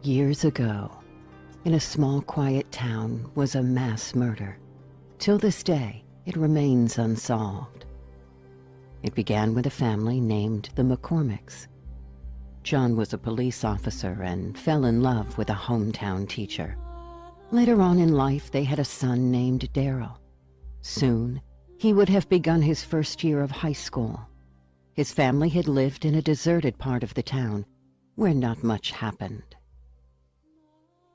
Years ago, in a small, quiet town, was a mass murder. Till this day, it remains unsolved. It began with a family named the McCormicks. John was a police officer and fell in love with a hometown teacher. Later on in life, they had a son named Daryl. Soon, he would have begun his first year of high school. His family had lived in a deserted part of the town, where not much happened.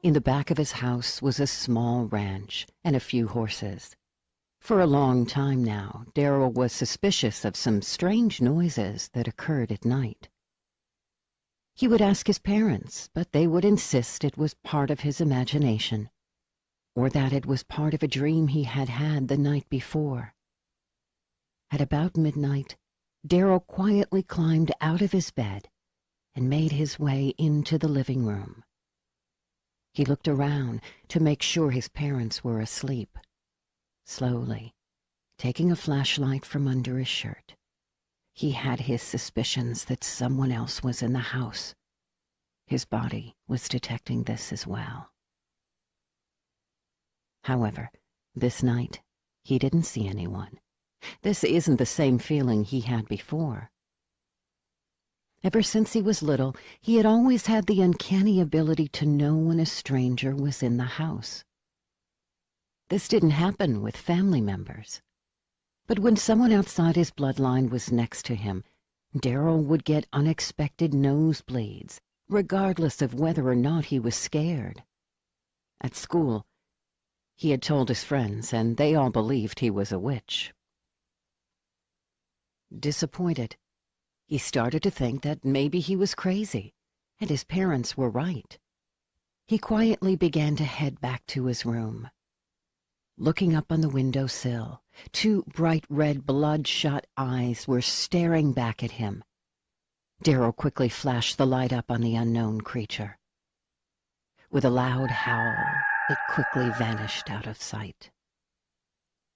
In the back of his house was a small ranch and a few horses. For a long time now, Daryl was suspicious of some strange noises that occurred at night. He would ask his parents, but they would insist it was part of his imagination, or that it was part of a dream he had had the night before. At about midnight, Daryl quietly climbed out of his bed and made his way into the living room. He looked around to make sure his parents were asleep. Slowly, taking a flashlight from under his shirt, he had his suspicions that someone else was in the house. His body was detecting this as well. However, this night, he didn't see anyone. This isn't the same feeling he had before. Ever since he was little, he had always had the uncanny ability to know when a stranger was in the house. This didn't happen with family members. But when someone outside his bloodline was next to him, Daryl would get unexpected nosebleeds, regardless of whether or not he was scared. At school, he had told his friends, and they all believed he was a witch. Disappointed, he started to think that maybe he was crazy, and his parents were right. He quietly began to head back to his room. Looking up on the windowsill, two bright red bloodshot eyes were staring back at him. Daryl quickly flashed the light up on the unknown creature. With a loud howl, it quickly vanished out of sight.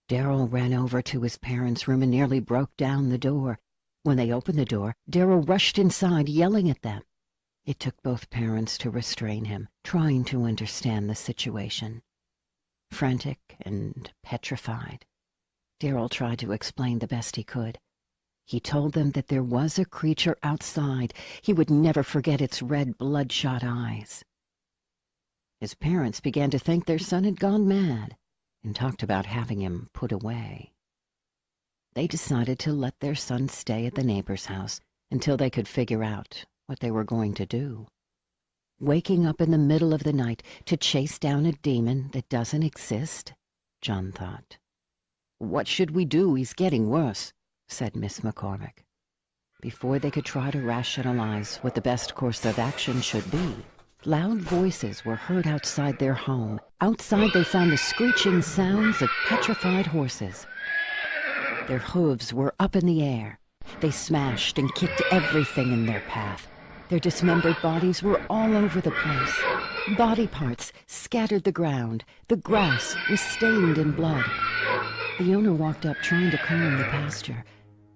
Daryl ran over to his parents' room and nearly broke down the door. When they opened the door, Daryl rushed inside, yelling at them. It took both parents to restrain him, trying to understand the situation. Frantic and petrified, Daryl tried to explain the best he could. He told them that there was a creature outside. He would never forget its red, bloodshot eyes. His parents began to think their son had gone mad and talked about having him put away. They decided to let their son stay at the neighbor's house until they could figure out what they were going to do. Waking up in the middle of the night to chase down a demon that doesn't exist, John thought. "What should we do? He's getting worse," said Miss McCormick. Before they could try to rationalize what the best course of action should be, loud voices were heard outside their home. Outside they found the screeching sounds of petrified horses. Their hooves were up in the air. They smashed and kicked everything in their path. Their dismembered bodies were all over the place. Body parts scattered the ground. The grass was stained in blood. The owner walked up trying to calm the pasture.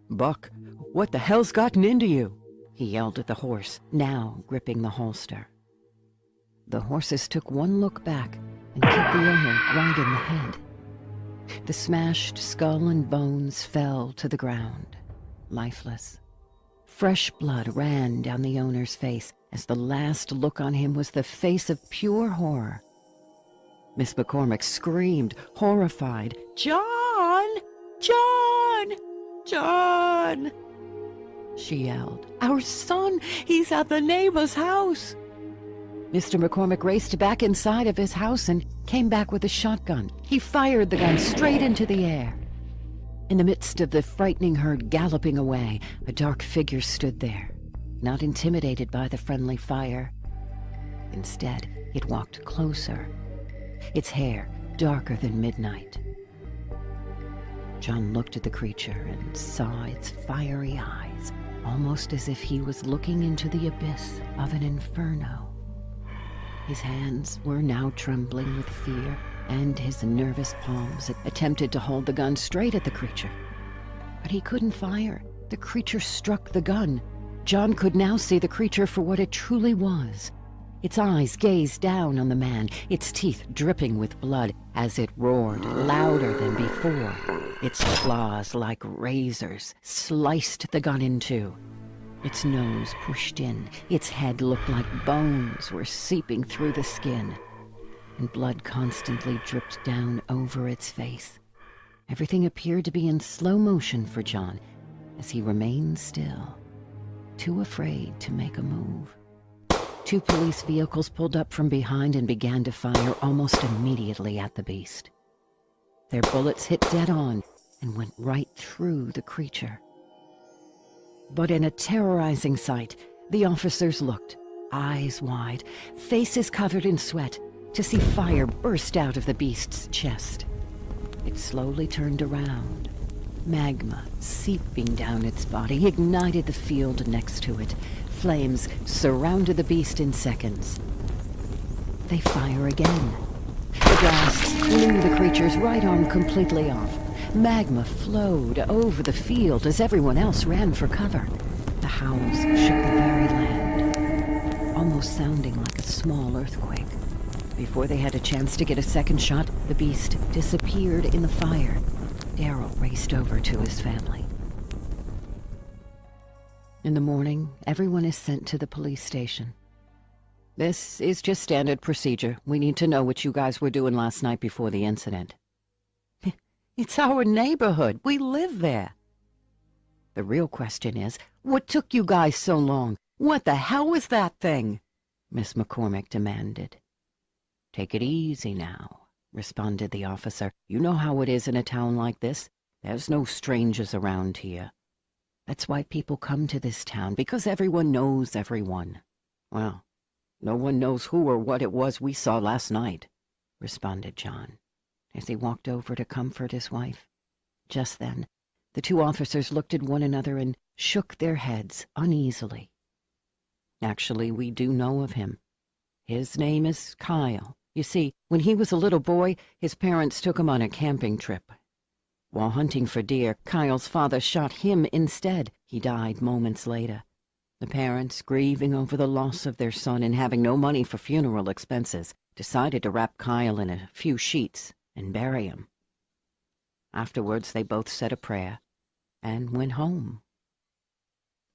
"Buck, what the hell's gotten into you?" he yelled at the horse, now gripping the holster. The horses took one look back and kicked the owner right in the head. The smashed skull and bones fell to the ground, lifeless. Fresh blood ran down the owner's face as the last look on him was the face of pure horror. Miss McCormick screamed, horrified, "John! John! John!" She yelled, "Our son! He's at the neighbor's house!" Mr. McCormick raced back inside of his house and came back with a shotgun. He fired the gun straight into the air. In the midst of the frightening herd galloping away, a dark figure stood there, not intimidated by the friendly fire. Instead, it walked closer, its hair darker than midnight. John looked at the creature and saw its fiery eyes, almost as if he was looking into the abyss of an inferno. His hands were now trembling with fear, and his nervous palms attempted to hold the gun straight at the creature. But he couldn't fire. The creature struck the gun. John could now see the creature for what it truly was, Its eyes gazed down on the man, its teeth dripping with blood as it roared louder than before. Its claws, like razors, sliced the gun in two. Its nose pushed in. Its head looked like bones were seeping through the skin, and blood constantly dripped down over its face. Everything appeared to be in slow motion for John as he remained still, too afraid to make a move. 2 police vehicles pulled up from behind and began to fire almost immediately at the beast. Their bullets hit dead on and went right through the creature. But in a terrorizing sight, the officers looked, eyes wide, faces covered in sweat, to see fire burst out of the beast's chest. It slowly turned around. Magma seeping down its body ignited the field next to it. Flames surrounded the beast in seconds. They fire again. The blasts blew the creature's right arm completely off. Magma flowed over the field as everyone else ran for cover. The howls shook the very land, almost sounding like a small earthquake. Before they had a chance to get a second shot, the beast disappeared in the fire. Daryl raced over to his family. In the morning, everyone is sent to the police station. This is just standard procedure. We need to know what you guys were doing last night before the incident. It's our neighborhood. We live there. The real question is, what took you guys so long? What the hell was that thing? Miss McCormick demanded. Take it easy now, responded the officer. You know how it is in a town like this. There's no strangers around here. That's why people come to this town, because everyone knows everyone. Well, no one knows who or what it was we saw last night, responded John, as he walked over to comfort his wife. Just then, the 2 officers looked at one another and shook their heads uneasily. Actually, we do know of him. His name is Kyle. You see, when he was a little boy, his parents took him on a camping trip. While hunting for deer, Kyle's father shot him instead. He died moments later. The parents, grieving over the loss of their son and having no money for funeral expenses, decided to wrap Kyle in a few sheets and bury him. Afterwards, they both said a prayer and went home.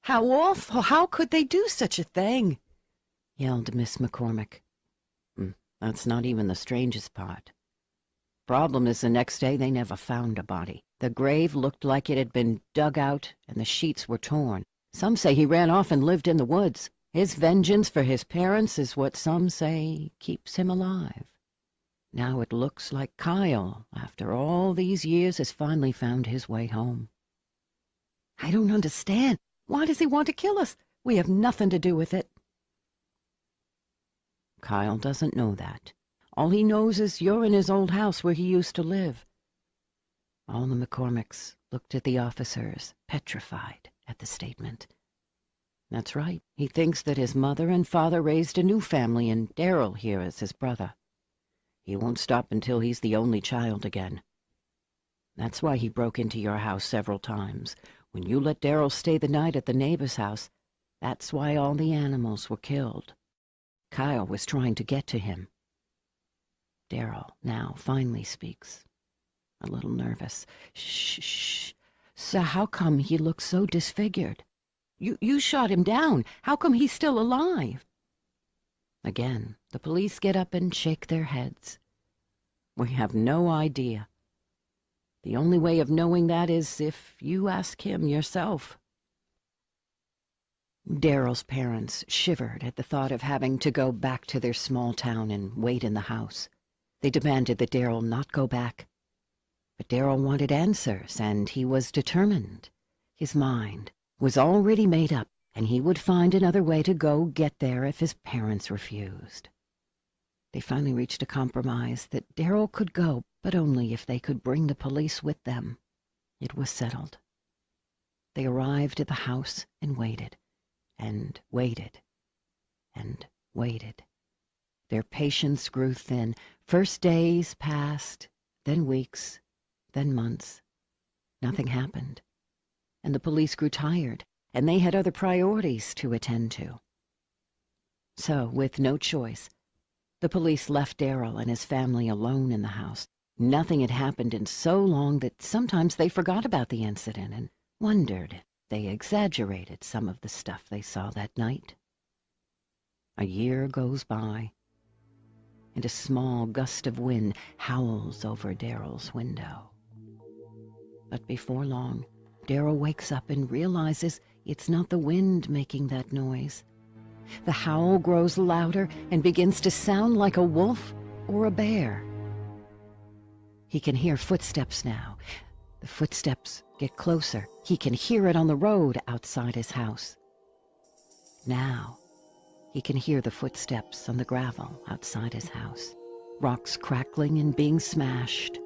How awful! How could they do such a thing? Yelled Miss McCormick. That's not even the strangest part. Problem is, the next day they never found a body. The grave looked like it had been dug out and the sheets were torn. Some say he ran off and lived in the woods. His vengeance for his parents is what some say keeps him alive. Now it looks like Kyle, after all these years, has finally found his way home. I don't understand. Why does he want to kill us? We have nothing to do with it. Kyle doesn't know that. All he knows is you're in his old house where he used to live. All the McCormicks looked at the officers, petrified at the statement. That's right. He thinks that his mother and father raised a new family and Daryl here is his brother. He won't stop until he's the only child again. That's why he broke into your house several times. When you let Daryl stay the night at the neighbor's house, that's why all the animals were killed. Kyle was trying to get to him. Daryl now finally speaks, a little nervous. Shh. So how come he looks so disfigured? You shot him down. How come he's still alive? Again, the police get up and shake their heads. We have no idea. The only way of knowing that is if you ask him yourself. Daryl's parents shivered at the thought of having to go back to their small town and wait in the house. They demanded that Daryl not go back. But Daryl wanted answers, and he was determined. His mind was already made up, and he would find another way to go get there if his parents refused. They finally reached a compromise that Daryl could go, but only if they could bring the police with them. It was settled. They arrived at the house and waited, and waited, and waited. Their patience grew thin. First days passed, then weeks, then months. Nothing happened. And the police grew tired, and they had other priorities to attend to. So, with no choice, the police left Daryl and his family alone in the house. Nothing had happened in so long that sometimes they forgot about the incident and wondered if they exaggerated some of the stuff they saw that night. A year goes by, and a small gust of wind howls over Daryl's window. But before long, Daryl wakes up and realizes it's not the wind making that noise. The howl grows louder and begins to sound like a wolf or a bear. He can hear footsteps now. The footsteps get closer. He can hear it on the road outside his house. Now, he can hear the footsteps on the gravel outside his house. Rocks crackling and being smashed.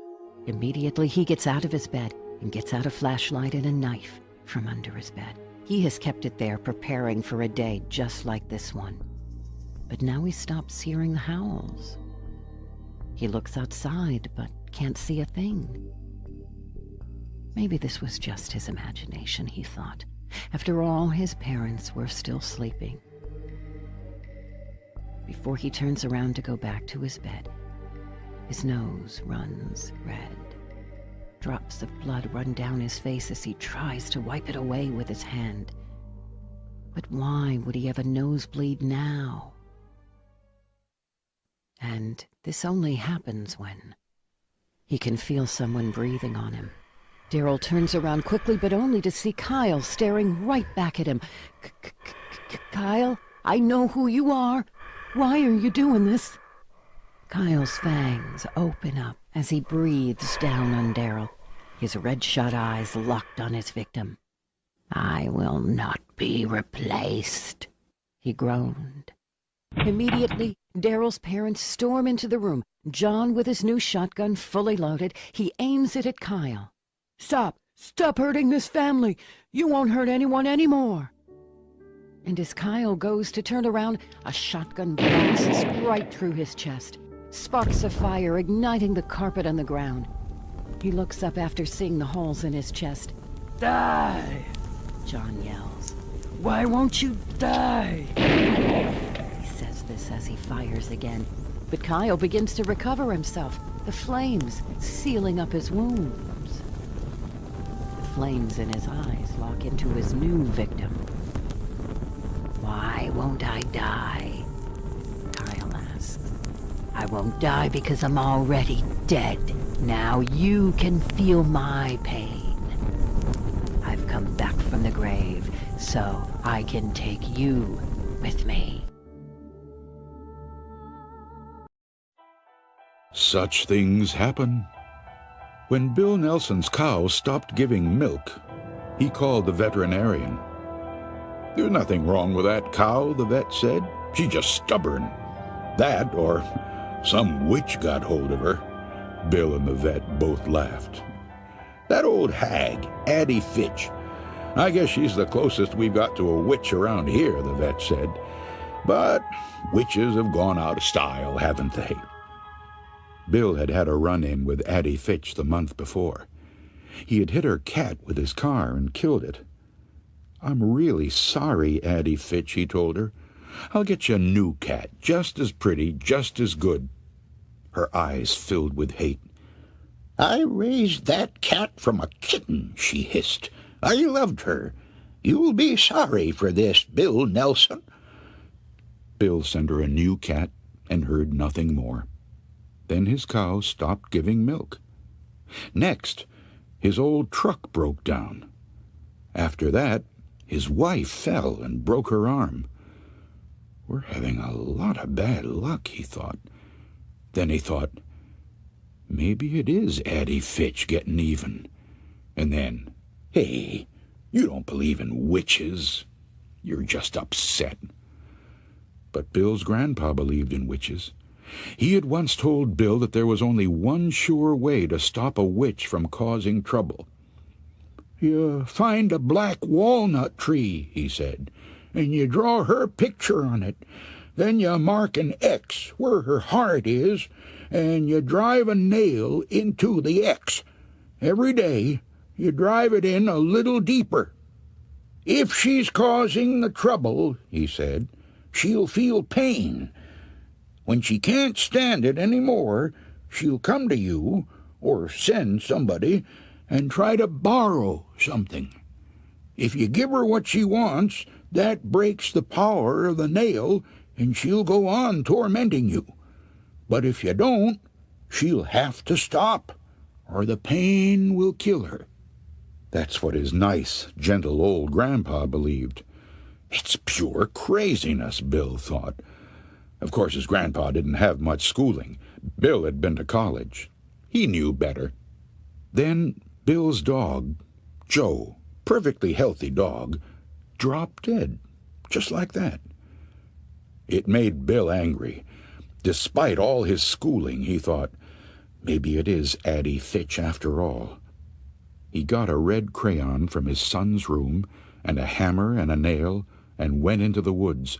Immediately, he gets out of his bed and gets out a flashlight and a knife from under his bed. He has kept it there, preparing for a day just like this one. But now he stops hearing the howls. He looks outside, but can't see a thing. Maybe this was just his imagination, he thought. After all, his parents were still sleeping. Before he turns around to go back to his bed, his nose runs red. Drops of blood run down his face as he tries to wipe it away with his hand. But why would he have a nosebleed now? And this only happens when he can feel someone breathing on him. Daryl turns around quickly, but only to see Kyle staring right back at him. Kyle, I know who you are. Why are you doing this? Kyle's fangs open up as he breathes down on Daryl, his red-shot eyes locked on his victim. I will not be replaced, he groaned. Immediately, Daryl's parents storm into the room. John, with his new shotgun fully loaded, he aims it at Kyle. Stop! Stop hurting this family! You won't hurt anyone anymore! And as Kyle goes to turn around, a shotgun blasts right through his chest. Sparks of fire igniting the carpet on the ground. He looks up after seeing the holes in his chest. Die! John yells. Why won't you die? He says this as he fires again. But Kyle begins to recover himself, the flames sealing up his wounds. The flames in his eyes lock into his new victim. Why won't I die? Kyle asks. I won't die because I'm already dead. Now you can feel my pain. I've come back from the grave, so I can take you with me. Such things happen. When Bill Nelson's cow stopped giving milk, he called the veterinarian. There's nothing wrong with that cow, the vet said. She's just stubborn. That, or some witch got hold of her. Bill and the vet both laughed. That old hag, Addie Fitch. I guess she's the closest we've got to a witch around here, the vet said. But witches have gone out of style, haven't they? Bill had had a run-in with Addie Fitch the month before. He had hit her cat with his car and killed it. I'm really sorry, Addie Fitch, he told her. I'll get you a new cat, just as pretty, just as good. Her eyes filled with hate. I raised that cat from a kitten, she hissed. I loved her. You'll be sorry for this, Bill Nelson. Bill sent her a new cat and heard nothing more. Then his cow stopped giving milk. Next, his old truck broke down. After that, his wife fell and broke her arm. We're having a lot of bad luck, he thought. Then he thought, maybe it is Addie Fitch getting even. And then, hey, you don't believe in witches. You're just upset. But Bill's grandpa believed in witches. He had once told Bill that there was only one sure way to stop a witch from causing trouble. You find a black walnut tree, he said, and you draw her picture on it. Then you mark an X where her heart is, and you drive a nail into the X. Every day, you drive it in a little deeper. If she's causing the trouble, he said, she'll feel pain. When she can't stand it any more, she'll come to you, or send somebody, and try to borrow something. If you give her what she wants, that breaks the power of the nail, and she'll go on tormenting you. But if you don't, she'll have to stop, or the pain will kill her. That's what his nice, gentle old grandpa believed. It's pure craziness, Bill thought. Of course, his grandpa didn't have much schooling. Bill had been to college. He knew better. Then Bill's dog, Joe, perfectly healthy dog, dropped dead, just like that. It made Bill angry. Despite all his schooling, he thought, maybe it is Addie Fitch after all. He got a red crayon from his son's room and a hammer and a nail and went into the woods.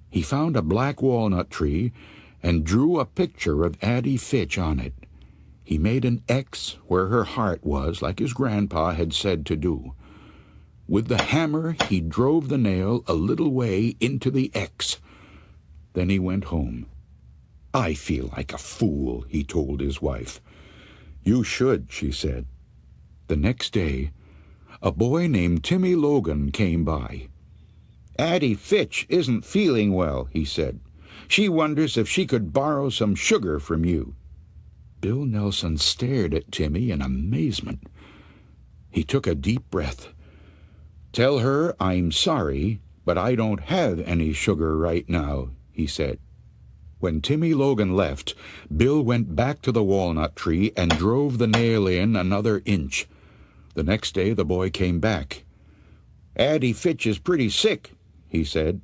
He found a black walnut tree and drew a picture of Addie Fitch on it. He made an X where her heart was, like his grandpa had said to do. With the hammer, he drove the nail a little way into the X. Then he went home. I feel like a fool, he told his wife. You should, she said. The next day, a boy named Timmy Logan came by. Addie Fitch isn't feeling well, he said. She wonders if she could borrow some sugar from you. Bill Nelson stared at Timmy in amazement. He took a deep breath. Tell her I'm sorry, but I don't have any sugar right now, he said. When Timmy Logan left, Bill went back to the walnut tree and drove the nail in another inch. The next day the boy came back. Addie Fitch is pretty sick, he said.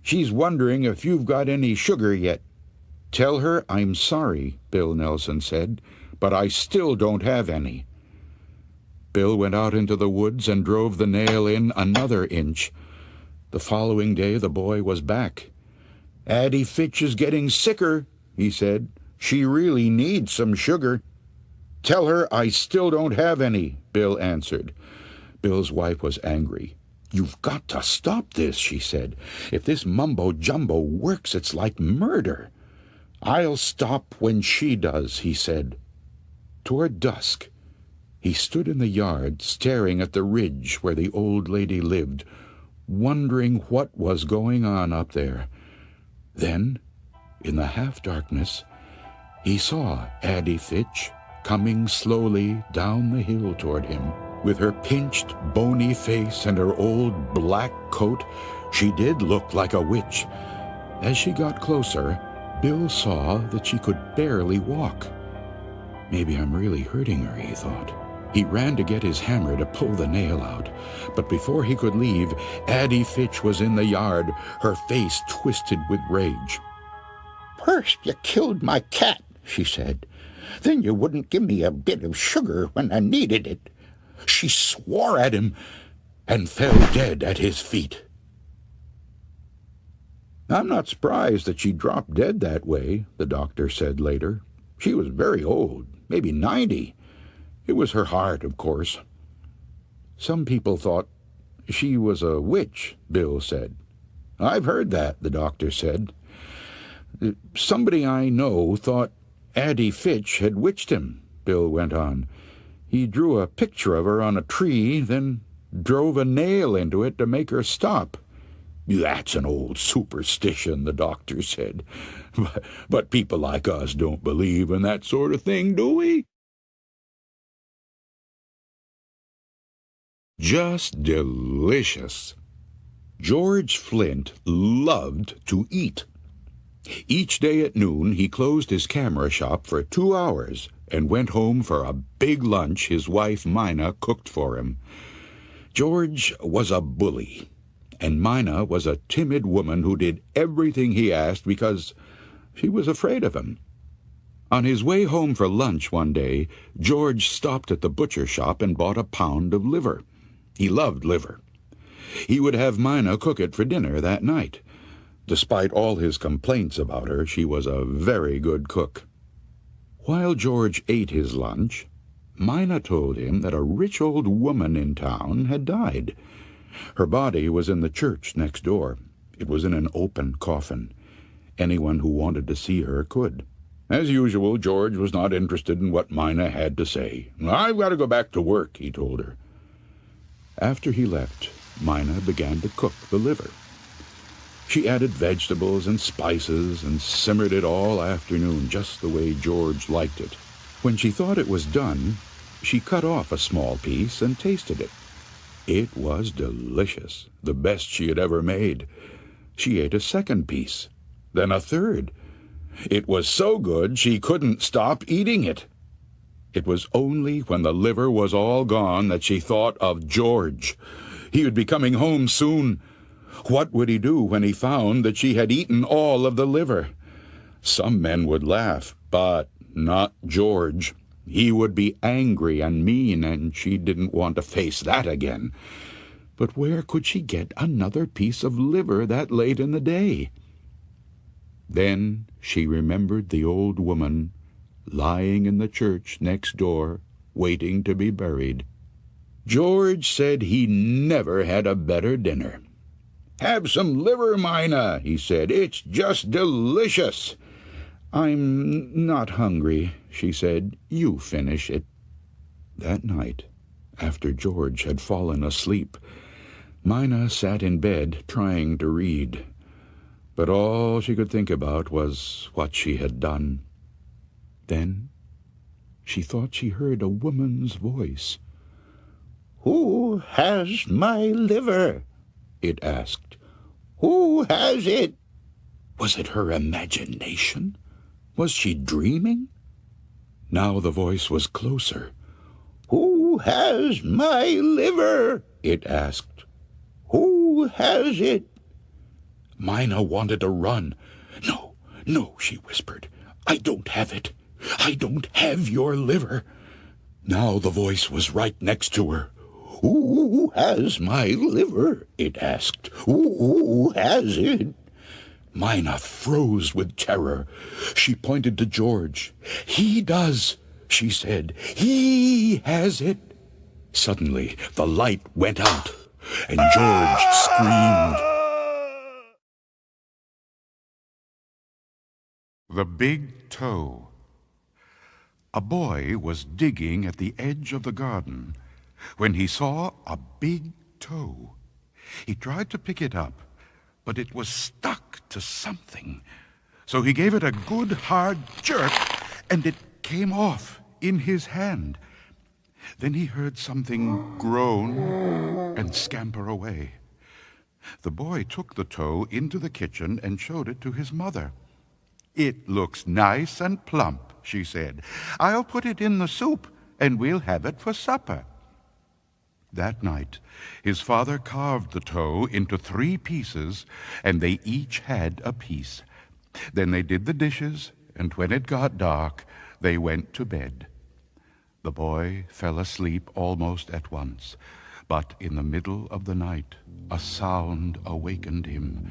She's wondering if you've got any sugar yet. Tell her I'm sorry, Bill Nelson said, but I still don't have any. Bill went out into the woods and drove the nail in another inch. The following day the boy was back. Addie Fitch is getting sicker, he said. She really needs some sugar. Tell her I still don't have any, Bill answered. Bill's wife was angry. You've got to stop this, she said. If this mumbo-jumbo works, it's like murder. I'll stop when she does, he said. Toward dusk, he stood in the yard, staring at the ridge where the old lady lived, wondering what was going on up there. Then, in the half-darkness, he saw Addie Fitch coming slowly down the hill toward him. With her pinched, bony face and her old black coat, she did look like a witch. As she got closer, Bill saw that she could barely walk. Maybe I'm really hurting her, he thought. He ran to get his hammer to pull the nail out, but before he could leave, Addie Fitch was in the yard, her face twisted with rage. First you killed my cat, she said. Then you wouldn't give me a bit of sugar when I needed it. She swore at him and fell dead at his feet. I'm not surprised that she dropped dead that way, the doctor said later. She was very old, maybe 90. It was her heart, of course. Some people thought she was a witch, Bill said. I've heard that, the doctor said. Somebody I know thought Addie Fitch had witched him, Bill went on. He drew a picture of her on a tree, then drove a nail into it to make her stop. That's an old superstition, the doctor said. But people like us don't believe in that sort of thing, do we? Just delicious. George Flint loved to eat. Each day at noon he closed his camera shop for 2 hours and went home for a big lunch his wife Mina cooked for him. George was a bully, and Mina was a timid woman who did everything he asked because she was afraid of him. On his way home for lunch one day, George stopped at the butcher shop and bought a pound of liver. He loved liver. He would have Mina cook it for dinner that night. Despite all his complaints about her, she was a very good cook. While George ate his lunch, Mina told him that a rich old woman in town had died. Her body was in the church next door. It was in an open coffin. Anyone who wanted to see her could. As usual, George was not interested in what Mina had to say. "I've got to go back to work," he told her. After he left, Mina began to cook the liver. She added vegetables and spices and simmered it all afternoon, just the way George liked it. When she thought it was done, she cut off a small piece and tasted it. It was delicious, the best she had ever made. She ate a second piece, then a third. It was so good she couldn't stop eating it. It was only when the liver was all gone that she thought of George. He would be coming home soon. What would he do when he found that she had eaten all of the liver? Some men would laugh, but not George. He would be angry and mean, and she didn't want to face that again. But where could she get another piece of liver that late in the day? Then she remembered the old woman lying in the church next door, waiting to be buried. George said he never had a better dinner. "Have some liver, Mina," he said. "It's just delicious." "I'm not hungry," she said. "You finish it." That night, after George had fallen asleep, Mina sat in bed trying to read. But all she could think about was what she had done. Then she thought she heard a woman's voice. "Who has my liver?" it asked. "Who has it?" Was it her imagination? Was she dreaming? Now the voice was closer. "Who has my liver?" it asked. "Who has it?" Mina wanted to run. "No, no," she whispered. "I don't have it. I don't have your liver." Now the voice was right next to her. "Who has my liver?" it asked. "Who has it?" Mina froze with terror. She pointed to George. "He does," she said. "He has it." Suddenly the light went out, and George screamed. The Big Toe. A boy was digging at the edge of the garden when he saw a big toe. He tried to pick it up, but it was stuck to something. So he gave it a good hard jerk, and it came off in his hand. Then he heard something groan and scamper away. The boy took the toe into the kitchen and showed it to his mother. "It looks nice and plump," she said. "I'll put it in the soup, and we'll have it for supper." That night, his father carved the toe into 3 pieces, and they each had a piece. Then they did the dishes, and when it got dark, they went to bed. The boy fell asleep almost at once, but in the middle of the night, a sound awakened him.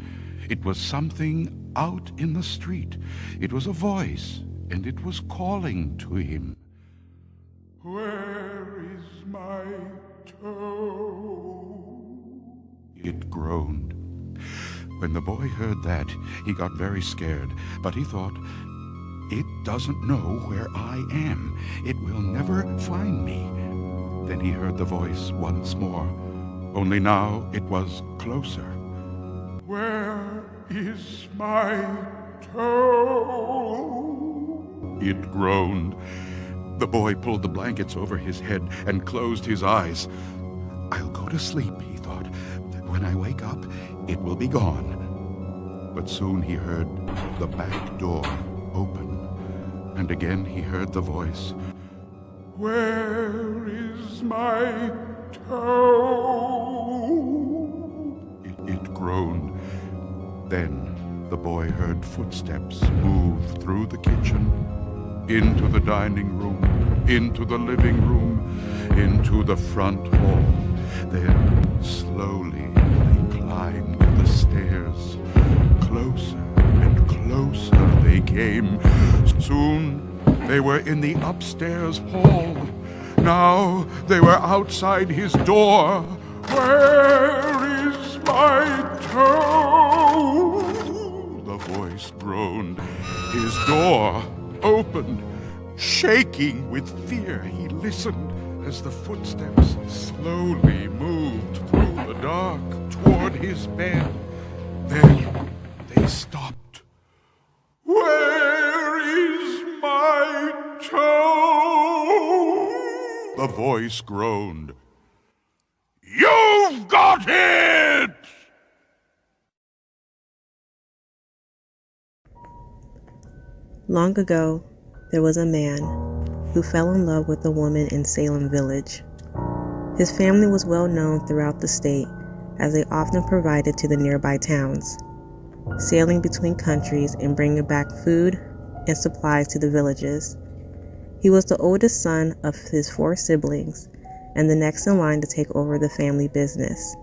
It was something out in the street. It was a voice, and it was calling to him. "Where is my toe?" it groaned. When the boy heard that, he got very scared, but he thought, "It doesn't know where I am. It will never find me." Then he heard the voice once more, only now it was closer. "Where is my toe?" it groaned. The boy pulled the blankets over his head and closed his eyes. "I'll go to sleep," he thought. "When I wake up, it will be gone." But soon he heard the back door open, and again he heard the voice. "Where is my toe?" It groaned. Then the boy heard footsteps move through the kitchen, into the dining room, into the living room, into the front hall. Then slowly they climbed the stairs. Closer and closer they came. Soon they were in the upstairs hall. Now they were outside his door. "Where is my toe! The voice groaned. His door opened. Shaking with fear, he listened as the footsteps slowly moved through the dark toward his bed. Then they stopped. "Where is my toe?" The voice groaned. "You've got it!" Long ago, there was a man who fell in love with a woman in Salem Village. His family was well known throughout the state as they often provided to the nearby towns, sailing between countries and bringing back food and supplies to the villages. He was the oldest son of his 4 siblings and the next in line to take over the family business.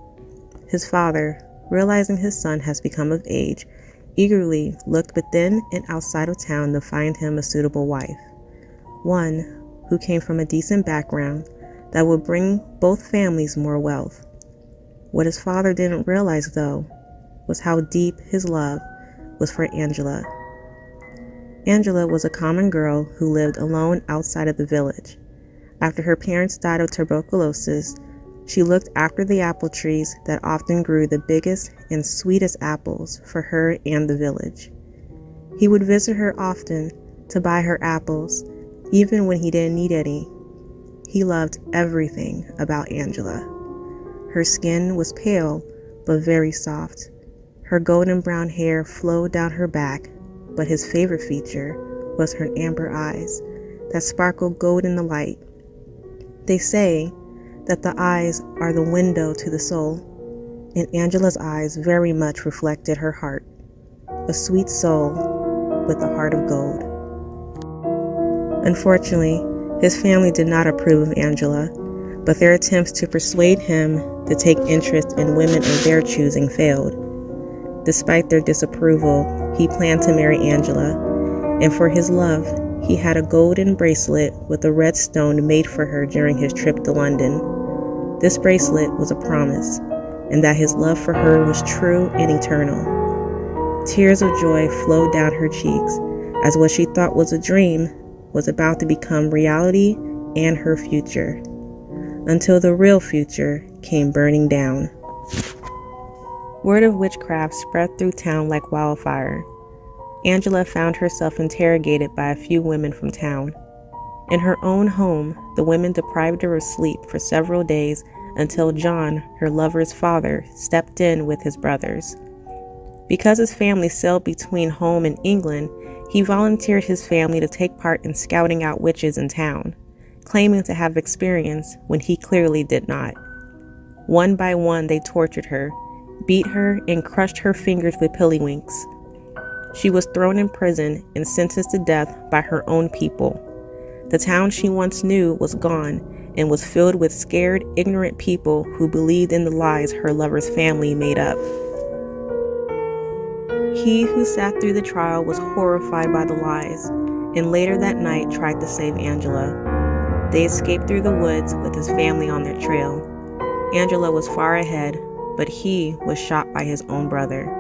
His father, realizing his son has become of age, eagerly looked within and outside of town to find him a suitable wife, one who came from a decent background that would bring both families more wealth. What his father didn't realize, though, was how deep his love was for Angela. Angela was a common girl who lived alone outside of the village. After her parents died of tuberculosis, she looked after the apple trees that often grew the biggest and sweetest apples for her and the village. He would visit her often to buy her apples, even when he didn't need any. He loved everything about Angela. Her skin was pale but very soft. Her golden brown hair flowed down her back, but his favorite feature was her amber eyes that sparkled gold in the light. They say that the eyes are the window to the soul, and Angela's eyes very much reflected her heart, a sweet soul with a heart of gold. Unfortunately, his family did not approve of Angela, but their attempts to persuade him to take interest in women of their choosing failed. Despite their disapproval, he planned to marry Angela, and for his love, he had a golden bracelet with a red stone made for her during his trip to London. This bracelet was a promise, and that his love for her was true and eternal. Tears of joy flowed down her cheeks, as what she thought was a dream was about to become reality and her future, until the real future came burning down. Word of witchcraft spread through town like wildfire. Angela found herself interrogated by a few women from town. In her own home, the women deprived her of sleep for several days until John, her lover's father, stepped in with his brothers. Because his family sailed between home and England, he volunteered his family to take part in scouting out witches in town, claiming to have experience when he clearly did not. One by one, they tortured her, beat her, and crushed her fingers with pillywinks. She was thrown in prison and sentenced to death by her own people. The town she once knew was gone and was filled with scared, ignorant people who believed in the lies her lover's family made up. He who sat through the trial was horrified by the lies, and later that night tried to save Angela. They escaped through the woods with his family on their trail. Angela was far ahead, but he was shot by his own brother.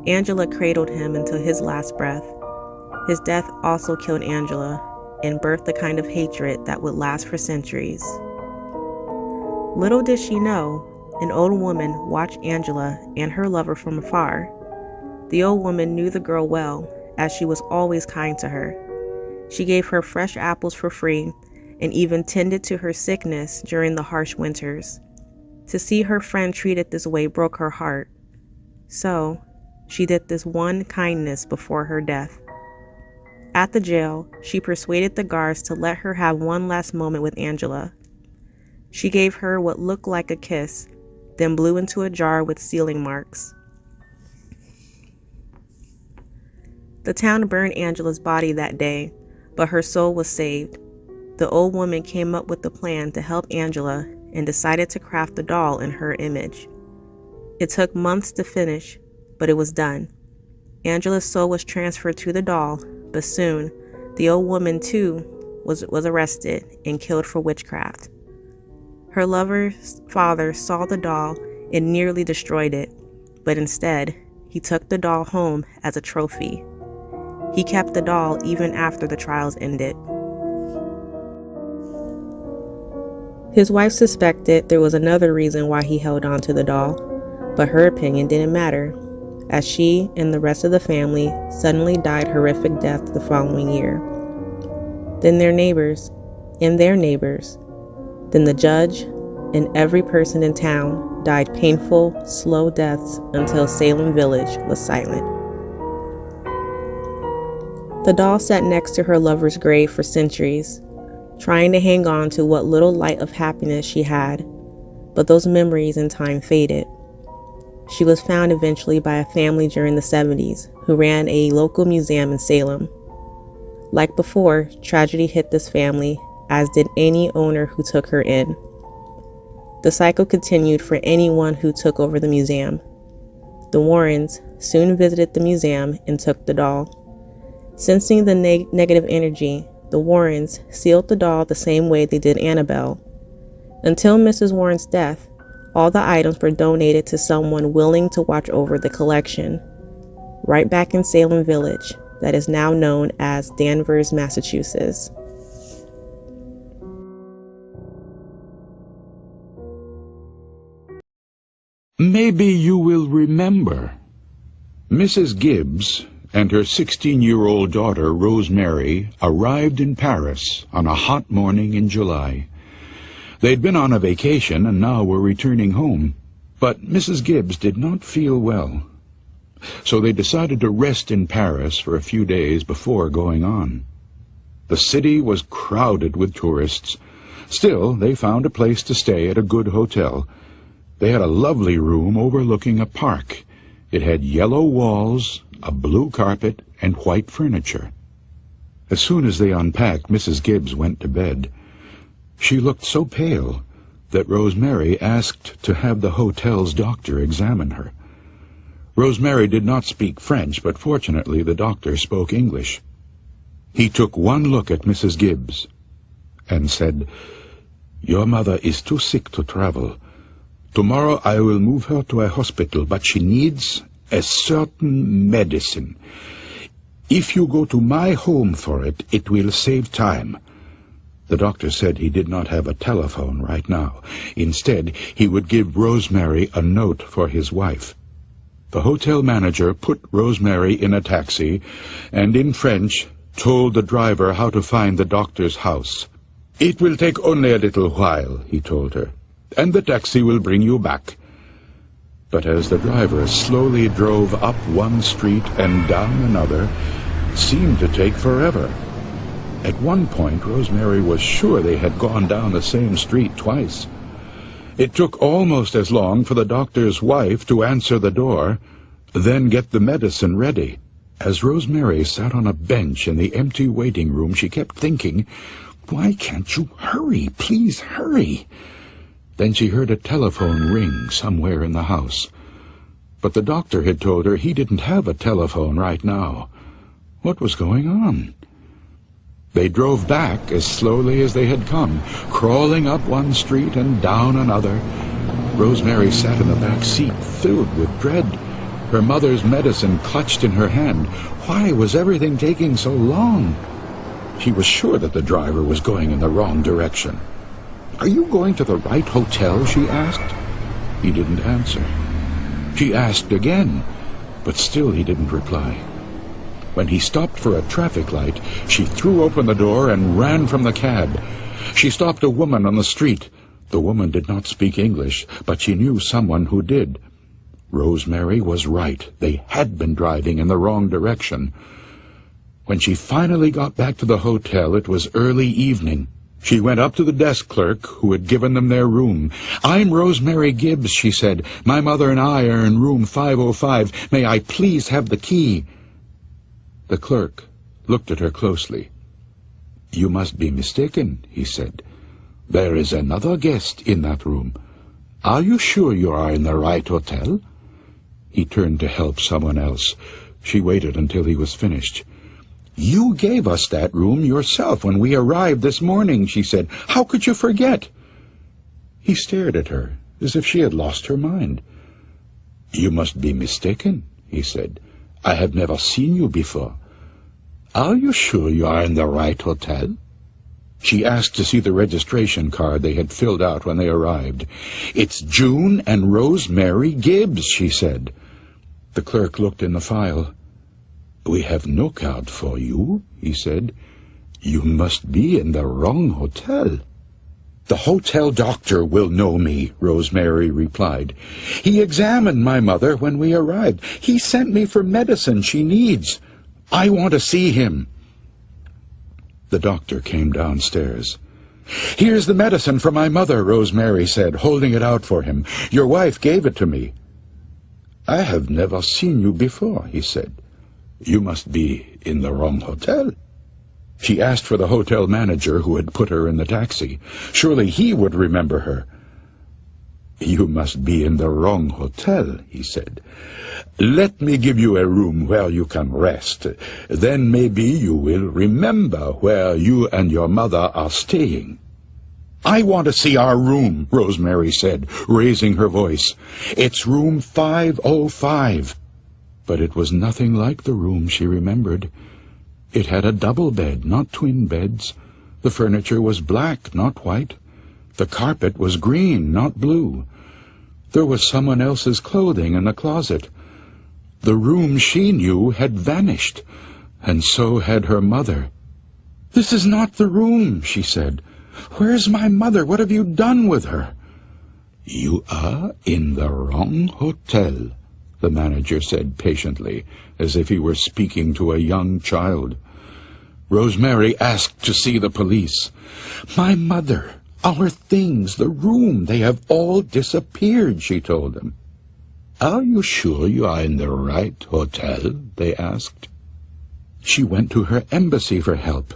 Angela cradled him until his last breath. His death also killed Angela and birthed the kind of hatred that would last for centuries. Little did she know, an old woman watched Angela and her lover from afar. The old woman knew the girl well, as she was always kind to her. She gave her fresh apples for free and even tended to her sickness during the harsh winters. To see her friend treated this way broke her heart. So, she did this one kindness before her death. At the jail, she persuaded the guards to let her have one last moment with Angela. She gave her what looked like a kiss, then blew into a jar with sealing marks. The town burned Angela's body that day, but her soul was saved. The old woman came up with a plan to help Angela and decided to craft a doll in her image. It took months to finish, but it was done. Angela's soul was transferred to the doll, but soon, the old woman too was arrested and killed for witchcraft. Her lover's father saw the doll and nearly destroyed it, but instead, he took the doll home as a trophy. He kept the doll even after the trials ended. His wife suspected there was another reason why he held on to the doll, but her opinion didn't matter, as she and the rest of the family suddenly died horrific deaths the following year. Then their neighbors, then the judge, and every person in town died painful, slow deaths until Salem Village was silent. The doll sat next to her lover's grave for centuries, trying to hang on to what little light of happiness she had, but those memories in time faded. She was found eventually by a family during the 70s who ran a local museum in Salem. Like before, tragedy hit this family, as did any owner who took her in. The cycle continued for anyone who took over the museum. The Warrens soon visited the museum and took the doll. Sensing the negative energy, the Warrens sealed the doll the same way they did Annabelle. Until Mrs. Warren's death, all the items were donated to someone willing to watch over the collection, right back in Salem Village, that is now known as Danvers, Massachusetts. Maybe you will remember. Mrs. Gibbs and her 16-year-old daughter, Rosemary, arrived in Paris on a hot morning in July. They'd been on a vacation and now were returning home, but Mrs. Gibbs did not feel well. So they decided to rest in Paris for a few days before going on. The city was crowded with tourists. Still, they found a place to stay at a good hotel. They had a lovely room overlooking a park. It had yellow walls, a blue carpet, and white furniture. As soon as they unpacked, Mrs. Gibbs went to bed. She looked so pale that Rosemary asked to have the hotel's doctor examine her. Rosemary did not speak French, but fortunately the doctor spoke English. He took one look at Mrs. Gibbs and said, "Your mother is too sick to travel. Tomorrow I will move her to a hospital, but she needs a certain medicine. If you go to my home for it, it will save time." The doctor said he did not have a telephone right now. Instead, he would give Rosemary a note for his wife. The hotel manager put Rosemary in a taxi and in French told the driver how to find the doctor's house. "It will take only a little while," he told her, "and the taxi will bring you back." But as the driver slowly drove up one street and down another, it seemed to take forever. At one point, Rosemary was sure they had gone down the same street twice. It took almost as long for the doctor's wife to answer the door, then get the medicine ready. As Rosemary sat on a bench in the empty waiting room, she kept thinking, "Why can't you hurry? Please hurry." Then she heard a telephone ring somewhere in the house. But the doctor had told her he didn't have a telephone right now. What was going on? They drove back as slowly as they had come, crawling up one street and down another. Rosemary sat in the back seat, filled with dread, her mother's medicine clutched in her hand. Why was everything taking so long? She was sure that the driver was going in the wrong direction. "Are you going to the right hotel?" she asked. He didn't answer. She asked again, but still he didn't reply. When he stopped for a traffic light, she threw open the door and ran from the cab. She stopped a woman on the street. The woman did not speak English, but she knew someone who did. Rosemary was right. They had been driving in the wrong direction. When she finally got back to the hotel, it was early evening. She went up to the desk clerk who had given them their room. "I'm Rosemary Gibbs," she said. "My mother and I are in room 505. May I please have the key?" The clerk looked at her closely. "You must be mistaken," he said. "There is another guest in that room. Are you sure you are in the right hotel?" He turned to help someone else. She waited until he was finished. "You gave us that room yourself when we arrived this morning," she said. "How could you forget?" He stared at her, as if she had lost her mind. "You must be mistaken," he said. "I have never seen you before. Are you sure you are in the right hotel?" She asked to see the registration card they had filled out when they arrived. "It's June and Rosemary Gibbs," she said. The clerk looked in the file. "We have no card for you," he said. "You must be in the wrong hotel." "The hotel doctor will know me," Rosemary replied. "He examined my mother when we arrived. He sent me for medicine she needs. I want to see him." The doctor came downstairs. "Here's the medicine for my mother," Rosemary said, holding it out for him. "Your wife gave it to me." "I have never seen you before," he said. "You must be in the wrong hotel." She asked for the hotel manager who had put her in the taxi. Surely he would remember her. "You must be in the wrong hotel," he said. "Let me give you a room where you can rest. Then maybe you will remember where you and your mother are staying." "I want to see our room," Rosemary said, raising her voice. "It's room 505. But it was nothing like the room she remembered. It had a double bed, not twin beds. The furniture was black, not white. The carpet was green, not blue. There was someone else's clothing in the closet. The room she knew had vanished, and so had her mother. "This is not the room," she said. "Where's my mother? What have you done with her?" "You are in the wrong hotel," the manager said patiently, as if he were speaking to a young child. Rosemary asked to see the police. "My mother, our things, the room, they have all disappeared," she told them. "Are you sure you are in the right hotel?" they asked. She went to her embassy for help.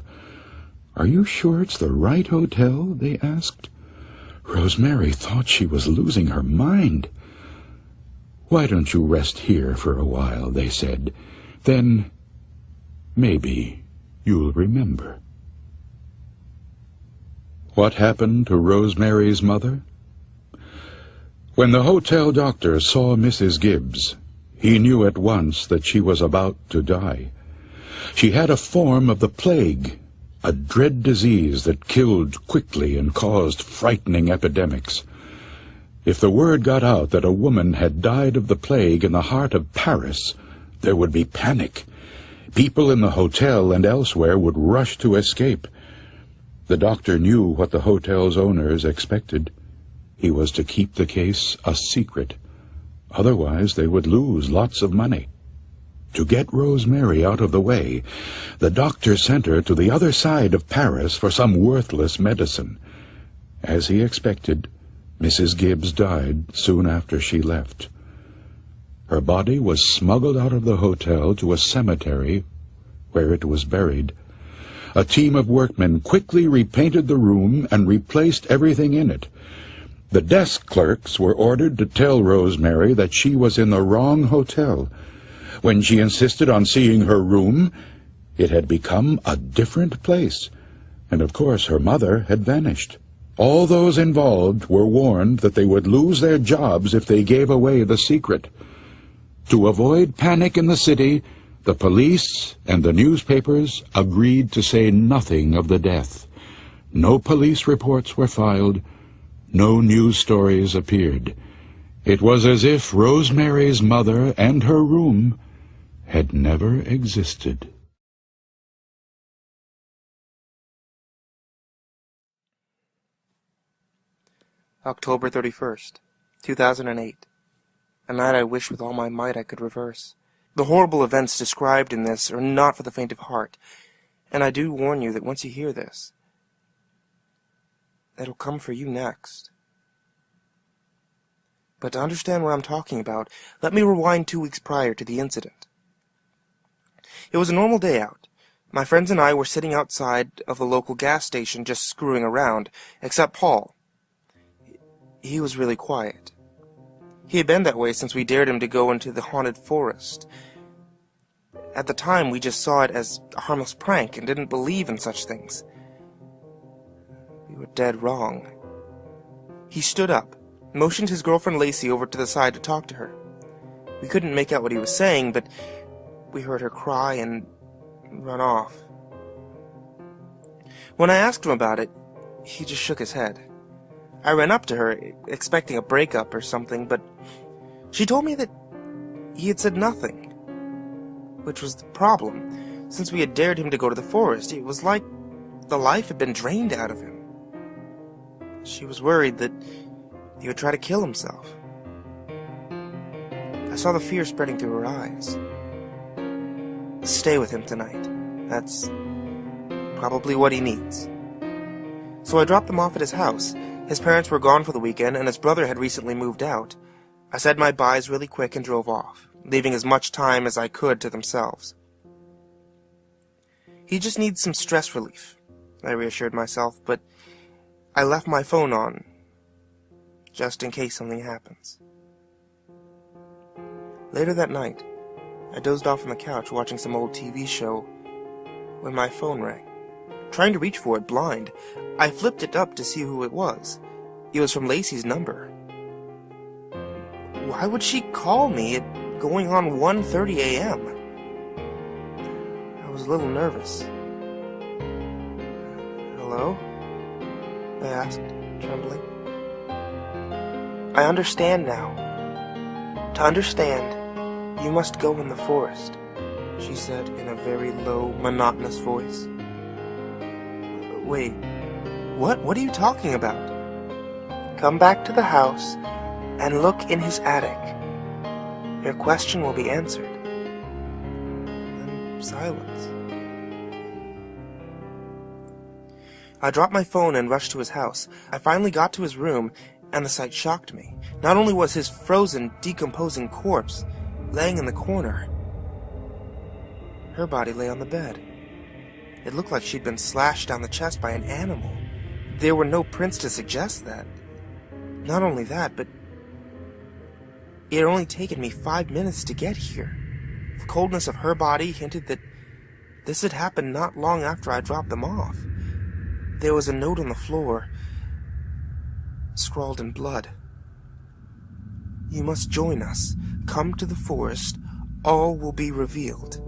"Are you sure it's the right hotel?" they asked. Rosemary thought she was losing her mind. "Why don't you rest here for a while?" they said. "Then maybe you'll remember." What happened to Rosemary's mother? When the hotel doctor saw Mrs. Gibbs, he knew at once that she was about to die. She had a form of the plague, a dread disease that killed quickly and caused frightening epidemics. If the word got out that a woman had died of the plague in the heart of Paris, there would be panic. People in the hotel and elsewhere would rush to escape. The doctor knew what the hotel's owners expected. He was to keep the case a secret. Otherwise, they would lose lots of money. To get Rosemary out of the way, the doctor sent her to the other side of Paris for some worthless medicine. As he expected, Mrs. Gibbs died soon after she left. Her body was smuggled out of the hotel to a cemetery, where it was buried. A team of workmen quickly repainted the room and replaced everything in it. The desk clerks were ordered to tell Rosemary that she was in the wrong hotel. When she insisted on seeing her room, it had become a different place, and of course her mother had vanished. All those involved were warned that they would lose their jobs if they gave away the secret. To avoid panic in the city, the police and the newspapers agreed to say nothing of the death. No police reports were filed. No news stories appeared. It was as if Rosemary's mother and her room had never existed. October 31st, 2008. A night I wish with all my might I could reverse. The horrible events described in this are not for the faint of heart, and I do warn you that once you hear this, it'll come for you next. But to understand what I'm talking about, let me rewind 2 weeks prior to the incident. It was a normal day out. My friends and I were sitting outside of the local gas station just screwing around, except Paul. He was really quiet. He had been that way since we dared him to go into the haunted forest. At the time, we just saw it as a harmless prank and didn't believe in such things. We were dead wrong. He stood up, motioned his girlfriend Lacey over to the side to talk to her. We couldn't make out what he was saying, but we heard her cry and run off. When I asked him about it, he just shook his head. I ran up to her, expecting a breakup or something, but she told me that he had said nothing, which was the problem. Since we had dared him to go to the forest, it was like the life had been drained out of him. She was worried that he would try to kill himself. I saw the fear spreading through her eyes. Stay with him tonight. That's probably what he needs. So I dropped them off at his house. His parents were gone for the weekend, and his brother had recently moved out. I said my byes really quick and drove off, leaving as much time as I could to themselves. He just needs some stress relief, I reassured myself, but I left my phone on, just in case something happens. Later that night, I dozed off on the couch watching some old TV show when my phone rang. Trying to reach for it blind, I flipped it up to see who it was. It was from Lacey's number. Why would she call me at going on 1:30 a.m.? I was a little nervous. Hello? I asked, trembling. I understand now. To understand, you must go in the forest, she said in a very low, monotonous voice. Wait, what? What are you talking about? Come back to the house and look in his attic. Your question will be answered. Then silence. I dropped my phone and rushed to his house. I finally got to his room, and the sight shocked me. Not only was his frozen, decomposing corpse laying in the corner, her body lay on the bed. It looked like she'd been slashed down the chest by an animal. There were no prints to suggest that. Not only that, but it had only taken me 5 minutes to get here. The coldness of her body hinted that this had happened not long after I dropped them off. There was a note on the floor, scrawled in blood. You must join us. Come to the forest. All will be revealed.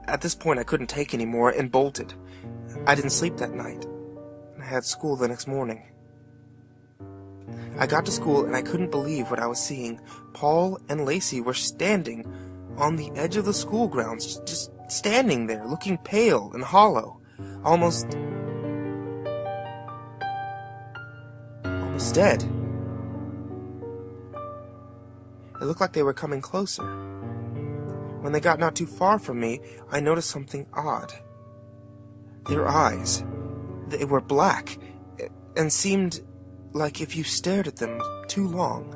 At this point, I couldn't take any more and bolted. I didn't sleep that night, and I had school the next morning. I got to school, and I couldn't believe what I was seeing. Paul and Lacey were standing on the edge of the school grounds, just standing there, looking pale and hollow, almost dead. It looked like they were coming closer. When they got not too far from me, I noticed something odd. Their eyes, they were black, and seemed like if you stared at them too long,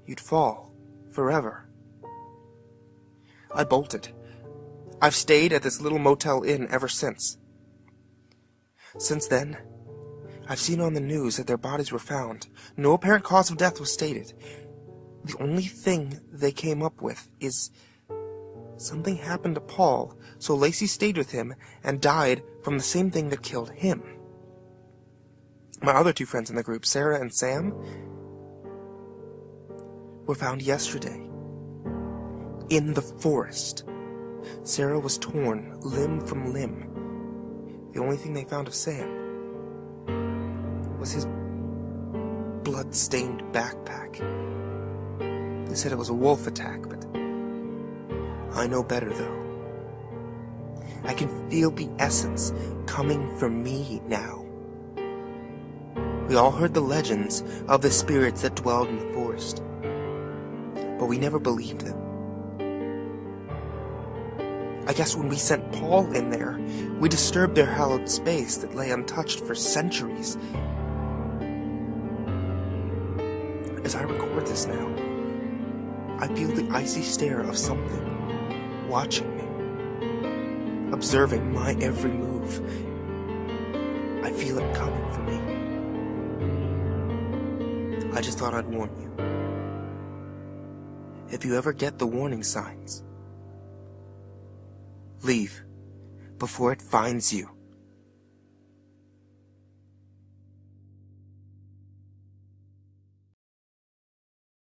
you'd fall forever. I bolted. I've stayed at this little Motel Inn ever since. Since then, I've seen on the news that their bodies were found. No apparent cause of death was stated. The only thing they came up with is something happened to Paul, so Lacey stayed with him and died from the same thing that killed him. My other two friends in the group, Sarah and Sam, were found yesterday in the forest. Sarah was torn limb from limb. The only thing they found of Sam was his blood-stained backpack. They said it was a wolf attack, but I know better, though. I can feel the essence coming from me now. We all heard the legends of the spirits that dwelled in the forest, but we never believed them. I guess when we sent Paul in there, we disturbed their hallowed space that lay untouched for centuries. As I record this now, I feel the icy stare of something watching me, observing my every move. I feel it coming for me. I just thought I'd warn you. If you ever get the warning signs, leave before it finds you.